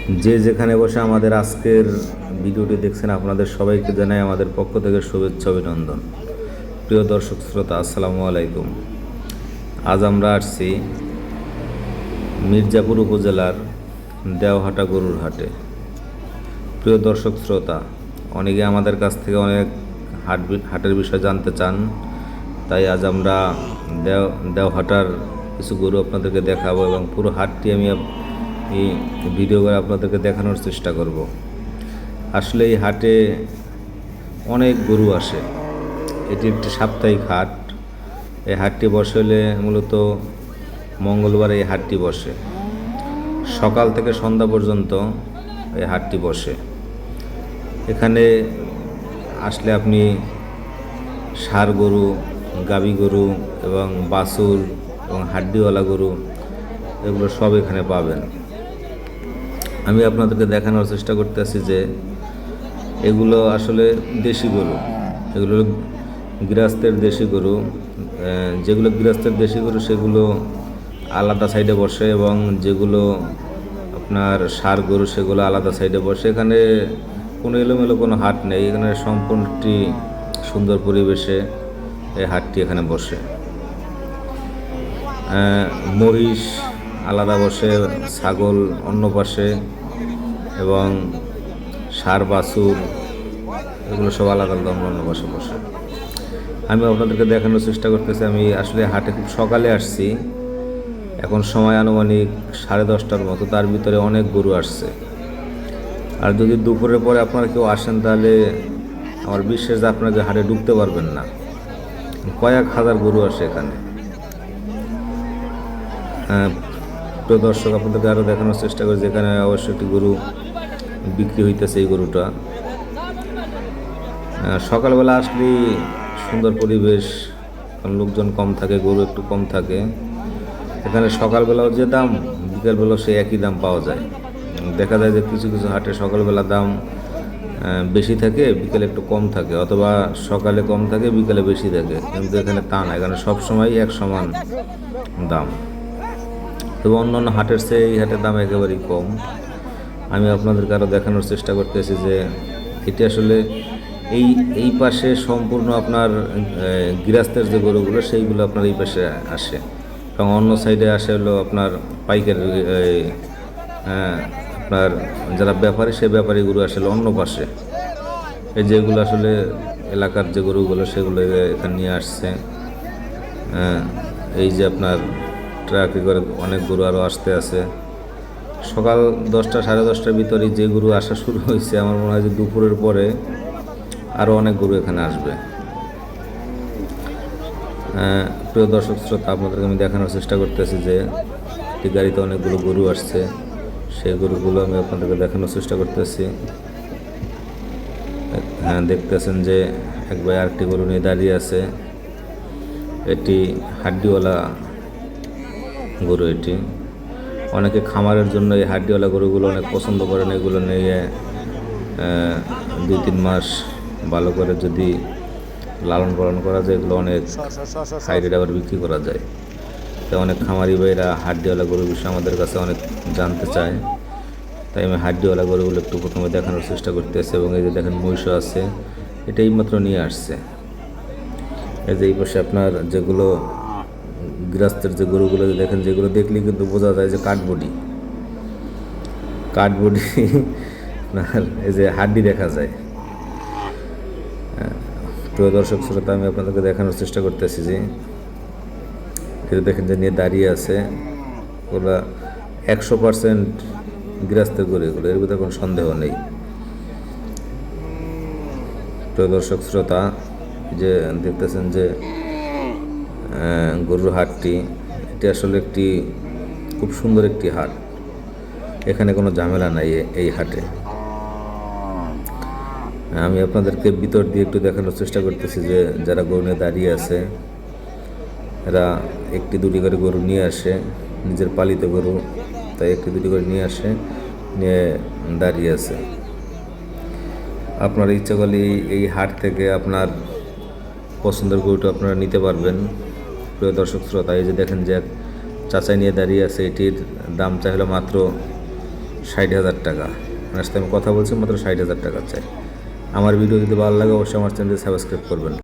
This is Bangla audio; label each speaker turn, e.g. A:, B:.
A: যে যেখানে বসে আমাদের আজকের ভিডিওটি দেখছেন আপনাদের সবাইকে জানাই আমাদের পক্ষ থেকে শুভেচ্ছা অভিনন্দন। প্রিয় দর্শক শ্রোতা, আসসালামু আলাইকুম। আজ আমরা আসছি মির্জাপুর উপজেলার দেওহাটা গরুর হাটে। প্রিয় দর্শক শ্রোতা, অনেকে আমাদের কাছ থেকে অনেক হাটের বিষয় জানতে চান, তাই আজ আমরা দেওহাটার কিছু গরু আপনাদেরকে দেখাবো এবং পুরো হাটটি আমি এই ভিডিও করে আপনাদেরকে দেখানোর চেষ্টা করব। আসলে এই হাটে অনেক গরু আসে। এটি একটি সাপ্তাহিক হাট। এই হাটটি বসে হলে মূলত মঙ্গলবার এই হাটটি বসে। সকাল থেকে সন্ধ্যা পর্যন্ত এই হাটটি বসে। এখানে আসলে আপনি ষাঁড় গরু, গাভী গরু এবং বাছুর এবং হাড্ডিওয়ালা গরু এগুলো সব এখানে পাবেন। আমি আপনাদেরকে দেখানোর চেষ্টা করতেছি যে এগুলো আসলে দেশি গরু। এগুলো গৃহস্থের দেশি গরু। যেগুলো গৃহস্থের দেশি গরু সেগুলো আলাদা সাইডে বসে এবং যেগুলো আপনার ষাঁড় গরু সেগুলো আলাদা সাইডে বসে। এখানে কোনো এলোমেলো কোনো হাট নেই। এখানে সম্পূর্ণ একটি সুন্দর পরিবেশে এই হাটটি এখানে বসে। মহিষ আলাদা বসে, ছাগল অন্য পাশে এবং ষাঁড় বাছুর এগুলো সব আলাদা আলাদা অন্য পাশে বসে। আমি আপনাদেরকে দেখানোর চেষ্টা করতেছি। আমি আসলে হাটে খুব সকালে আসছি। এখন সময় আনুমানিক 10:30টার মতো। তার ভিতরে অনেক গরু আসছে। আর যদি দুপুরের পরে আপনারা কেউ আসেন তাহলে আমার বিশ্বাস যে আপনাকে হাটে ঢুকতে পারবেন না। কয়েক হাজার গরু আসে এখানে। প্রিয় দর্শক, আপনাদেরকে আরও দেখানোর চেষ্টা করি যেখানে অবশ্যই একটি গরু বিক্রি হইতেছে। এই গরুটা সকালবেলা আসলেই সুন্দর পরিবেশ, কারণ লোকজন কম থাকে, গরু একটু কম থাকে। এখানে সকালবেলাও যে দাম, বিকেলবেলাও সেই একই দাম পাওয়া যায়। দেখা যায় যে কিছু কিছু হাটে সকালবেলা দাম বেশি থাকে, বিকেলে একটু কম থাকে, অথবা সকালে কম থাকে, বিকেলে বেশি থাকে। কিন্তু এখানে তা না, এখানে সবসময় এক সমান দাম। তবে অন্যান্য হাটের চেয়ে এই হাটের দাম একেবারেই কম। আমি আপনাদেরকে আরও দেখানোর চেষ্টা করতেছি যে এটি আসলে এই পাশে সম্পূর্ণ আপনার গৃহস্থের যে গরুগুলো সেইগুলো আপনার এই পাশে আসে, এবং অন্য সাইডে আসে হলো আপনার পাইকারি, আপনার যারা ব্যাপারী সেই ব্যাপারী গরু আসলে অন্য পাশে। এই যেগুলো আসলে এলাকার যে গরুগুলো সেগুলো এখানে নিয়ে আসছে। এই যে আপনার ট্রাকে করে অনেক গরু আরও আসতে আছে। সকাল 10টা 10:30টার ভিতরে যে গরু আসা শুরু হয়েছে, আমার মনে হয় যে দুপুরের পরে আরও অনেক গরু এখানে আসবে। প্রিয় দর্শক শ্রোতা, আপনাদেরকে আমি দেখানোর চেষ্টা করতেছি যে একটি গাড়িতে অনেকগুলো গরু আসছে। সেই গরুগুলো আমি আপনাদেরকে দেখানোর চেষ্টা করতেছি। হ্যাঁ, দেখতেছেন যে এক ভাই আরেকটি গরু নিয়ে দাঁড়িয়ে আছে। এটি হাড্ডিওয়ালা গরু। এটি অনেকে খামারের জন্য এই হাড্ডিওয়ালা গরুগুলো অনেক পছন্দ করেন। এগুলো নিয়ে 2-3 মাস ভালো করে যদি লালন পালন করা যায়, এগুলো অনেক হাই রেট আবার বিক্রি করা যায়। তাই অনেক খামারি ভাইরা হাড্ডিওয়ালা গরুর বিষয়ে আমাদের কাছে অনেক জানতে চায়। তাই আমি হাড্ডিওয়ালা গরুগুলো একটু প্রথমে দেখানোর চেষ্টা করতেছি। এবং এই যে দেখেন মহিষও আছে, এটাই মাত্র নিয়ে আসছে। এই যে এই পাশে আপনার যেগুলো গৃহস্থের যে গরুগুলো দেখেন, যেগুলো দেখলেই কিন্তু বোঝা যায় যে কাঠবডি এই যে হাড্ডি দেখা যায়। প্রিয় দর্শক শ্রোতা, আমি আপনাদেরকে দেখানোর চেষ্টা করতেছি যে এটা দেখেন যে নিয়ে দাঁড়িয়ে আছে। ওরা 100% গৃহস্থের গরু এগুলো, এর ভিতরে কোনো সন্দেহ নেই। প্রিয় দর্শক শ্রোতা, যে দেখতেছেন যে গরুর হাটটি, এটি আসলে একটি খুব সুন্দর একটি হাট। এখানে কোনো ঝামেলা নাই এই হাটে। আমি আপনাদেরকে ভিতর দিয়ে একটু দেখানোর চেষ্টা করতেছি যে যারা গরু নিয়ে দাঁড়িয়ে আছে এরা 1-2টি করে গরু নিয়ে আসে, নিজের পালিত গরু, তাই 1-2টি করে নিয়ে আসে, নিয়ে দাঁড়িয়ে আছে। আপনার ইচ্ছা করলে এই হাট থেকে আপনার পছন্দের গরুটা আপনারা নিতে পারবেন। প্রিয় দর্শক শ্রোতা, এই যে দেখেন যে চাচাই নিয়ে দাঁড়িয়ে আছে, এটির দাম চাইলো মাত্র 60,000 টাকা। ওনার সাথে আমি কথা বলছি, মাত্র 60,000 টাকা চাই। আমার ভিডিও যদি ভালো লাগে অবশ্যই আমার চ্যানেলটি সাবস্ক্রাইব করবেন।